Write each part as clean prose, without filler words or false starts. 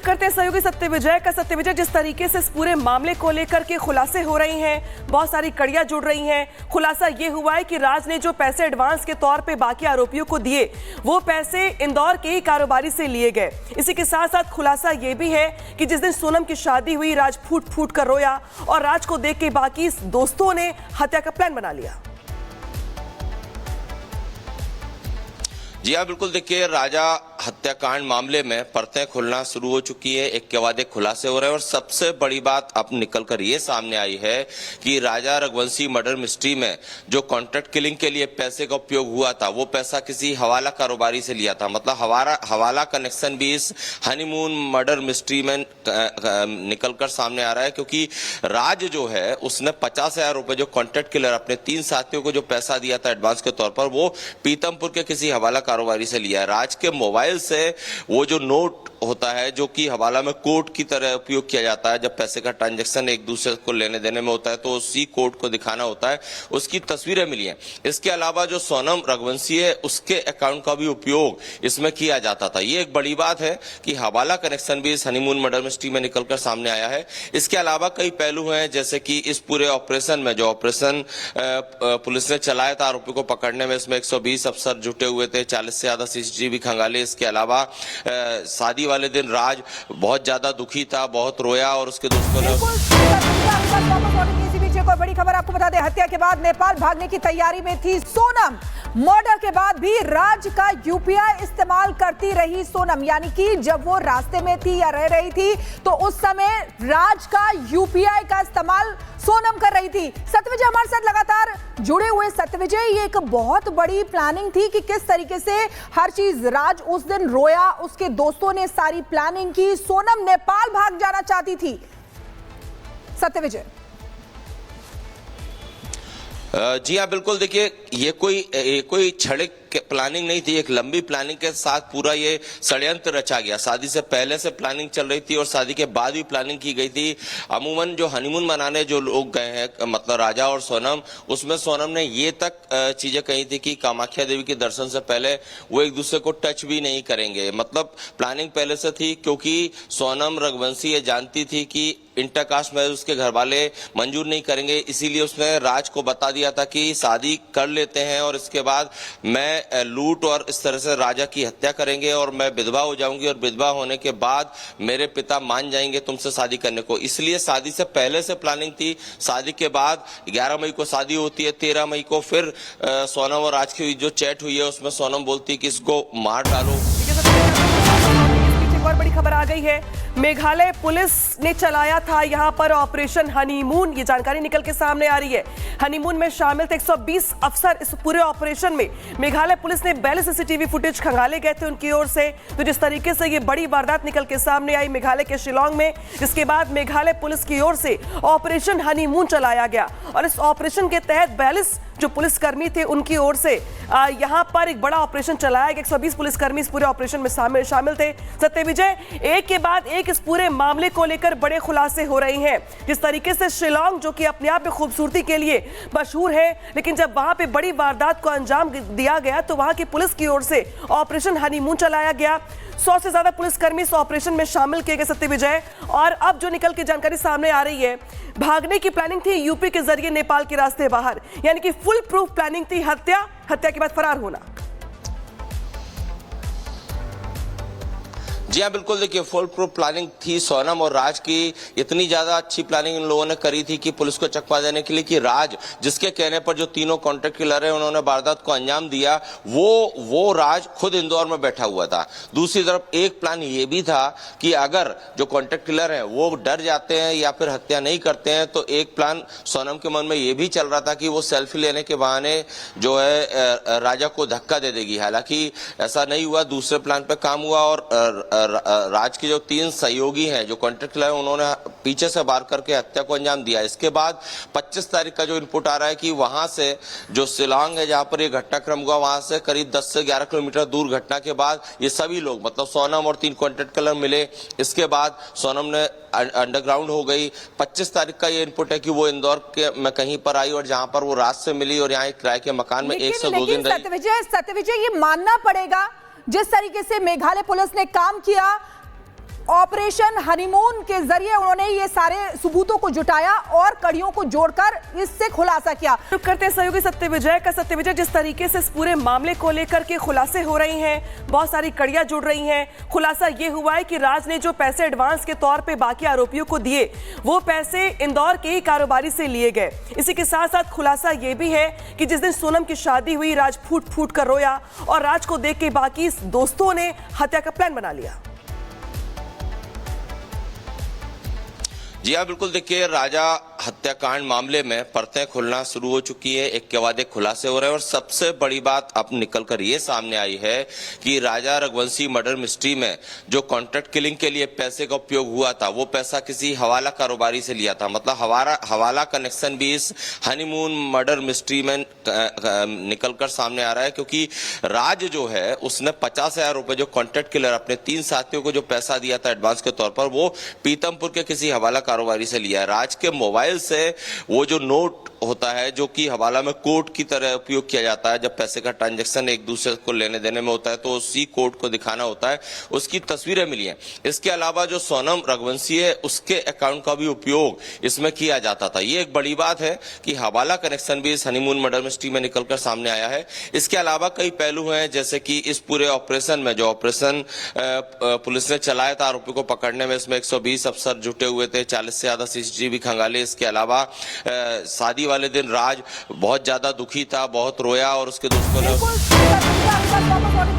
रुख करते हैं सहयोगी सत्यविजय का। सत्यविजय, जिस तरीके से इस पूरे मामले को लेकर के खुलासे हो रही हैं, बहुत सारी कड़ियां जुड़ रही हैं। खुलासा ये हुआ है कि राज ने जो पैसे एडवांस के तौर पे बाकी आरोपियों को दिए, वो पैसे इंदौर के ही कारोबारी से लिए गए। इसी के साथ साथ खुलासा ये भी है कि जिस दिन सोनम की शादी हुई, राज फूट फूट कर रोया और राज को देख के बाकी दोस्तों ने हत्या का प्लान बना लिया। जी हाँ, बिल्कुल। देखिए, राजा हत्याकांड मामले में परतें खुलना शुरू हो चुकी है, एक के बाद एक खुलासे हो रहे हैं और सबसे बड़ी बात अब निकलकर ये सामने आई है कि राजा रघुवंशी मर्डर मिस्ट्री में जो कॉन्ट्रैक्ट किलिंग के लिए पैसे का उपयोग हुआ था, वो पैसा किसी हवाला कारोबारी से लिया था। मतलब हवाला कनेक्शन भी इस हनीमून मर्डर मिस्ट्री में निकलकर सामने आ रहा है, क्योंकि राज जो है उसने 50,000 रुपए जो कॉन्ट्रैक्ट किलर अपने 3 साथियों को जो पैसा दिया था एडवांस के तौर पर, वो पीतमपुर के किसी हवाला कारोबारी से लिया है। राज के मोबाइल से वो जो नोट होता है, जो कि हवाला में कोड की तरह उपयोग किया जाता है, जब पैसे का ट्रांजैक्शन एक दूसरे को लेने देने में होता है तो उसी कोड को दिखाना होता है, उसकी तस्वीरें मिली हैं। इसके अलावा जो सोनम रघुवंशी है, उसके अकाउंट का भी उपयोग इसमें किया जाता था। ये एक बड़ी बात है कि हवाला कनेक्शन भी इस हनीमून मर्डर मिस्ट्री में निकलकर सामने आया है। इसके अलावा कई पहलू हैं, जैसे कि इस पूरे ऑपरेशन में जो ऑपरेशन पुलिस ने चलाया था आरोपी को पकड़ने में, इसमें 120 अफसर जुटे हुए थे, 40 से ज्यादा सीसीटीवी खंगाले। इसके अलावा शादी वाले दिन राज बहुत ज्यादा दुखी था, बहुत रोया और उसके दोस्तों ने कोई बड़ी खबर आपको बता दें, हत्या के बाद नेपाल भागने की तैयारी में थी सोनम। मर्डर के बाद भी राज का यूपीआई इस्तेमाल करती रही सोनम, यानी कि जब वो रास्ते में थी या रह रही थी तो उस समय राज का यूपीआई का इस्तेमाल सोनम कर रही थी। सत्यविजय हमारे साथ लगातार जुड़े हुए। सत्यविजय, ये एक बहुत बड़ी प्लानिंग थी कि किस तरीके से हर चीज, राज उस दिन रोया, उसके दोस्तों ने सारी प्लानिंग की, सोनम नेपाल भाग जाना चाहती थी। सत्यविजय जी हाँ, बिल्कुल। देखिए, ये कोई क्षणिक प्लानिंग नहीं थी, एक लंबी प्लानिंग के साथ पूरा ये षड्यंत्र रचा गया। शादी से पहले से प्लानिंग चल रही थी और शादी के बाद भी प्लानिंग की गई थी। अमूमन जो हनीमून मनाने जो लोग गए हैं, मतलब राजा और सोनम, उसमें सोनम ने ये तक चीजें कही थी कि कामाख्या देवी के दर्शन से पहले वो एक दूसरे को टच भी नहीं करेंगे। मतलब प्लानिंग पहले से थी, क्योंकि सोनम रघुवंशी ये जानती थी कि इंटरकास्ट मैरिज उसके घर वाले मंजूर नहीं करेंगे, इसीलिए उसने राज को बता दिया था कि शादी कर लेते हैं और इसके बाद मैं लूट और इस तरह से राजा की हत्या करेंगे और मैं विधवा हो जाऊंगी और विधवा होने के बाद मेरे पिता मान जाएंगे तुमसे शादी करने को। इसलिए शादी से पहले से प्लानिंग थी। शादी के बाद 11 मई को शादी होती है, 13 मई को फिर सोनम और राज की जो चैट हुई है उसमें सोनम बोलती है कि इसको मार डालो। और बड़ी खबर आ गई है, मेघालय पुलिस ने चलाया था यहां पर ऑपरेशन हनीमून। ये जानकारी निकल के सामने आ रही है। हनीमून में शामिल थे 120 अफसर। इस पूरे ऑपरेशन में मेघालय पुलिस ने 42 सीसीटीवी फुटेज खंगाले गए थे उनकी ओर से। तो जिस तरीके से ये बड़ी वारदात निकल के सामने आई मेघालय के शिलांग में, जिसके बाद मेघालय पुलिस की ओर से ऑपरेशन हनीमून चलाया गया और इस ऑपरेशन के तहत 42 जो पुलिसकर्मी थे उनकी ओर से यहां पर एक बड़ा ऑपरेशन चलाया गया। 120 पुलिसकर्मी इस पूरे ऑपरेशन में शामिल थे। सत्यविजय, एक के बाद एक इस पूरे मामले को लेकर बड़े खुलासे हो रहे हैं। जिस तरीके से शिलांग, जो कि अपने आप में खूबसूरती के लिए मशहूर है, लेकिन जब वहां पे बड़ी वारदात को अंजाम दिया गया तो वहां की पुलिस की ओर से ऑपरेशन हनीमून चलाया गया। 100 से ज्यादा पुलिसकर्मी इस ऑपरेशन में शामिल किए गए। सत्यविजय, और अब जो निकल के जानकारी सामने आ रही है, भागने की प्लानिंग थी यूपी के जरिए नेपाल के रास्ते बाहर, यानी कि फुल प्रूफ प्लानिंग थी। हत्या के बाद फरार होना। जी हाँ, बिल्कुल। देखिए, फुल प्रूफ प्लानिंग थी सोनम और राज की। इतनी ज्यादा अच्छी प्लानिंग इन लोगों ने करी थी कि पुलिस को चकमा देने के लिए कि राज, जिसके कहने पर जो तीनों कॉन्ट्रैक्ट किलर है उन्होंने वारदात को अंजाम दिया, वो राज खुद इंदौर में बैठा हुआ था। दूसरी तरफ एक प्लान ये भी था कि अगर जो कॉन्ट्रैक्ट किलर है वो डर जाते हैं या फिर हत्या नहीं करते हैं, तो एक प्लान सोनम के मन में ये भी चल रहा था कि वो सेल्फी लेने के बहाने जो है राजा को धक्का दे देगी। हालांकि ऐसा नहीं हुआ, दूसरे प्लान पे काम हुआ और राज के जो 3 सहयोगी हैं जो कॉन्ट्रैक्ट किलर, उन्होंने पीछे से वार करके हत्या को अंजाम दिया। इसके बाद 25 तारीख का जो इनपुट आ रहा है कि वहां से जो शिलांग है जहां पर ये घटनाक्रम हुआ, वहां से करीब 10 से 11 किलोमीटर दूर घटना के बाद ये सभी लोग, मतलब सोनम और 3 कॉन्ट्रैक्ट किलर मिले। इसके बाद सोनम ने अंडरग्राउंड हो गई। 25 तारीख का ये इनपुट है कि वो इंदौर के में कहीं पर आई और जहां पर वो रात से मिली और यहाँ एक किराए के मकान में 1 से 2 दिन रही। सत्यविजय, ये मानना पड़ेगा जिस तरीके से मेघालय पुलिस ने काम किया ऑपरेशन हनीमून के जरिए उन्होंने ये सारे सबूतों को जुटाया और कड़ियों को जोड़कर इससे खुलासा किया। रुक करते हैं सहयोगी सत्यविजय का। सत्यविजय, जिस तरीके से इस पूरे मामले को लेकर के खुलासे हो रही हैं, बहुत सारी कड़ियां जुड़ रही हैं। खुलासा ये हुआ है कि राज ने जो पैसे एडवांस के तौर पे बाकी आरोपियों को दिए, वो पैसे इंदौर के ही कारोबारी से लिए गए। इसी के साथ साथ खुलासा ये भी है कि जिस दिन सोनम की शादी हुई, राज फूट फूट कर रोया और राज को देख के बाकी दोस्तों ने हत्या का प्लान बना लिया। जी हाँ, बिल्कुल। देखिए, राजा हत्याकांड मामले में परतें खुलना शुरू हो चुकी है, एक के बाद एक खुलासे हो रहे हैं और सबसे बड़ी बात अब निकल कर ये सामने आई है कि राजा रघुवंशी मर्डर मिस्ट्री में जो कॉन्ट्रैक्ट किलिंग के लिए पैसे का उपयोग हुआ था, वो पैसा किसी हवाला कारोबारी से लिया था। मतलब हवाला कनेक्शन भी इस हनीमून मर्डर मिस्ट्री में निकल कर सामने आ रहा है, क्योंकि राज जो है उसने 50,000 रुपए जो कॉन्ट्रैक्ट किलर अपने 3 साथियों को जो पैसा दिया था एडवांस के तौर पर, वो पीतमपुर के किसी हवाला कारोबारी से लिया है। राज के मोबाइल से वो जो नोट होता है, जो कि हवाला में कोड की तरह उपयोग किया जाता है, जब पैसे का ट्रांजैक्शन एक दूसरे को लेने देने में होता है तो उसी कोड को दिखाना होता है, उसकी तस्वीरें मिली हैं। इसके अलावा जो सोनम रघुवंशी है, उसके अकाउंट का भी उपयोग इसमें किया जाता था। ये एक बड़ी बात है कि हवाला कनेक्शन भी इस हनीमून मर्डर मिस्ट्री में निकलकर सामने आया है। इसके अलावा कई पहलू हैं, जैसे कि इस पूरे ऑपरेशन में जो ऑपरेशन पुलिस ने चलाया था आरोपी को पकड़ने में, इसमें 120 अफसर जुटे हुए थे, 40 से ज्यादा सीसीटीवी खंगाले। इसके अलावा शादी वाले दिन राज बहुत ज्यादा दुखी था, बहुत रोया और उसके दोस्तों ने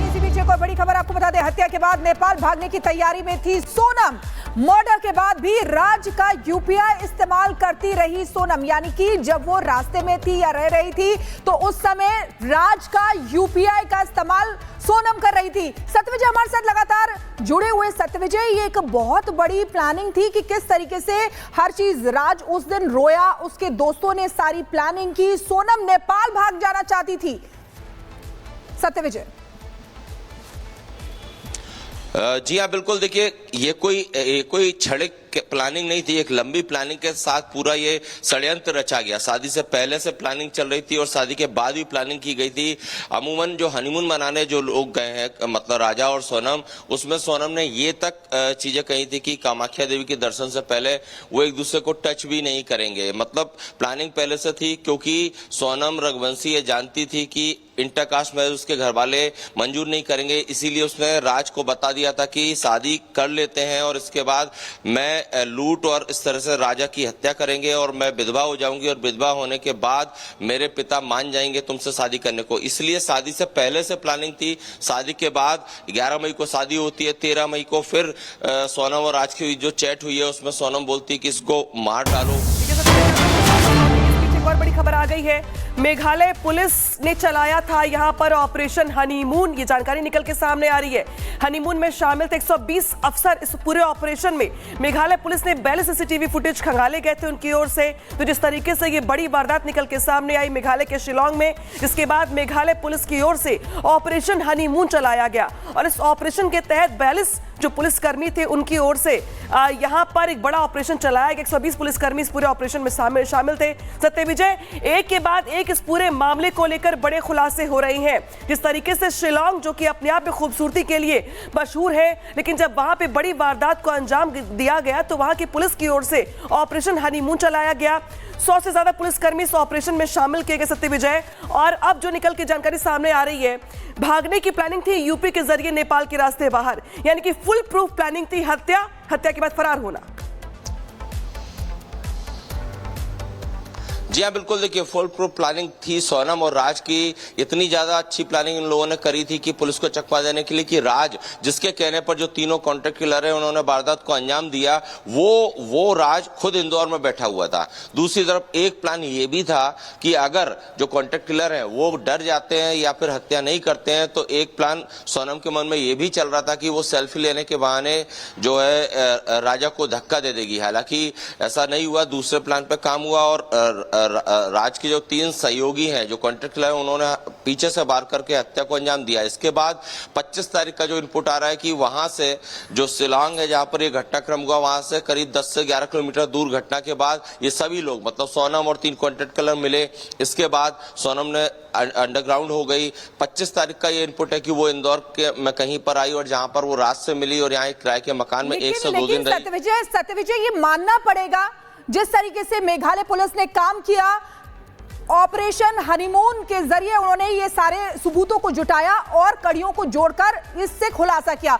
इसी बीच एक और बड़ी खबर आपको बता दें, हत्या के बाद नेपाल भागने की तैयारी में थी सोनम। मर्डर के बाद भी राज का यूपीआई इस्तेमाल करती रही सोनम, यानी कि जब वो रास्ते में थी या रह रही थी तो उस समय राज का यूपीआई का इस्तेमाल सोनम कर रही थी। सत्यविजय हमारे साथ लगातार जुड़े हुए। सत्यविजय, ये एक बहुत बड़ी प्लानिंग थी कि किस तरीके से हर चीज, राज उस दिन रोया, उसके दोस्तों ने सारी प्लानिंग की, सोनम नेपाल भाग जाना चाहती थी। सत्यविजय। जी हाँ, बिल्कुल। देखिए, ये कोई क्षणिक प्लानिंग नहीं थी, एक लंबी प्लानिंग के साथ पूरा ये षड्यंत्र रचा गया। शादी से पहले से प्लानिंग चल रही थी और शादी के बाद भी प्लानिंग की गई थी। अमूमन जो हनीमून मनाने जो लोग गए हैं, मतलब राजा और सोनम, उसमें सोनम ने ये तक चीजें कही थी कि कामाख्या देवी के दर्शन से पहले वो एक दूसरे को टच भी नहीं करेंगे। मतलब प्लानिंग पहले से थी, क्योंकि सोनम रघुवंशी ये जानती थी कि इंटरकास्ट मैरिज उसके घर वाले मंजूर नहीं करेंगे, इसीलिए उसने राज को बता दिया था कि शादी कर लेते हैं और इसके बाद मैं लूट और इस तरह से राजा की हत्या करेंगे और मैं विधवा हो जाऊंगी और विधवा होने के बाद मेरे पिता मान जाएंगे तुमसे शादी करने को। इसलिए शादी से पहले से प्लानिंग थी। शादी के बाद 11 मई को शादी होती है, 13 मई को फिर सोनम और राज की जो चैट हुई है उसमें सोनम बोलती है कि इसको मार डालो। और बड़ी खबर आ गई है, मेघालय पुलिस ने चलाया था यहां पर ऑपरेशन हनीमून। ये जानकारी निकल के सामने आ रही है। हनीमून में शामिल थे 120 अफसर। इस पूरे ऑपरेशन में मेघालय पुलिस ने 42 सीसीटीवी फुटेज खंगाले गए थे उनकी ओर से। तो जिस तरीके से ये बड़ी वारदात निकल के सामने आई मेघालय के शिलांग में, जिसके बाद मेघालय पुलिस की ओर से ऑपरेशन हनीमून चलाया गया और इस ऑपरेशन के तहत 42 जो पुलिसकर्मी थे उनकी ओर से यहां पर एक बड़ा ऑपरेशन चलाया गया। 120 पुलिसकर्मी इस पूरे ऑपरेशन में शामिल थे। सत्यविजय, एक के बाद एक इस पूरे मामले को लेकर बड़े खुलासे हो रहे हैं। जिस तरीके से शिलांग, जो कि अपने आप में खूबसूरती के लिए मशहूर है, लेकिन जब वहां पे बड़ी वारदात को अंजाम दिया गया तो वहां की पुलिस की ओर से ऑपरेशन हनीमून चलाया गया। 100 से ज्यादा पुलिसकर्मी इस ऑपरेशन में शामिल किए गए। सत्यविजय, और अब जो निकल के जानकारी सामने आ रही है, भागने की प्लानिंग थी यूपी के जरिए नेपाल के रास्ते बाहर, यानी कि फुल प्रूफ प्लानिंग थी। हत्या के बाद फरार होना। जी हाँ, बिल्कुल। देखिए, फुल प्रूफ प्लानिंग थी सोनम और राज की। इतनी ज्यादा अच्छी प्लानिंग इन लोगों ने करी थी कि पुलिस को चकमा देने के लिए कि राज, जिसके कहने पर जो तीनों कॉन्ट्रैक्ट किलर है उन्होंने वारदात को अंजाम दिया, वो राज खुद इंदौर में बैठा हुआ था। दूसरी तरफ एक प्लान ये भी था कि अगर जो कॉन्ट्रैक्ट किलर है वो डर जाते हैं या फिर हत्या नहीं करते हैं, तो एक प्लान सोनम के मन में ये भी चल रहा था कि वो सेल्फी लेने के बहाने जो है राजा को धक्का दे देगी। हालांकि ऐसा नहीं हुआ, दूसरे प्लान पे काम हुआ और राज के जो 3 सहयोगी हैं, जो कॉन्ट्रैक्ट है, उन्होंने पीछे से वार करके हत्या को अंजाम दिया। इसके बाद 25 तारीख का जो इनपुट आ रहा है कि वहां से जो शिलांग है, जहां पर ये घटनाक्रम हुआ, वहां से करीब 10 से 11 किलोमीटर दूर घटना के बाद ये सभी लोग, मतलब सोनम और 3 कॉन्ट्रैक्ट कलर मिले। इसके बाद सोनम ने अंडरग्राउंड हो गई। 25 तारीख का ये इनपुट है कि वो इंदौर के में कहीं पर आई और जहां पर वो रात से मिली और यहाँ एक किराए के मकान में 1 से 2 दिन रही। सत्यविजय, ये मानना पड़ेगा जिस तरीके से मेघालय पुलिस ने काम किया, ऑपरेशन हनीमून के जरिए उन्होंने ये सारे सबूतों को जुटाया और कड़ियों को जोड़कर इससे खुलासा किया।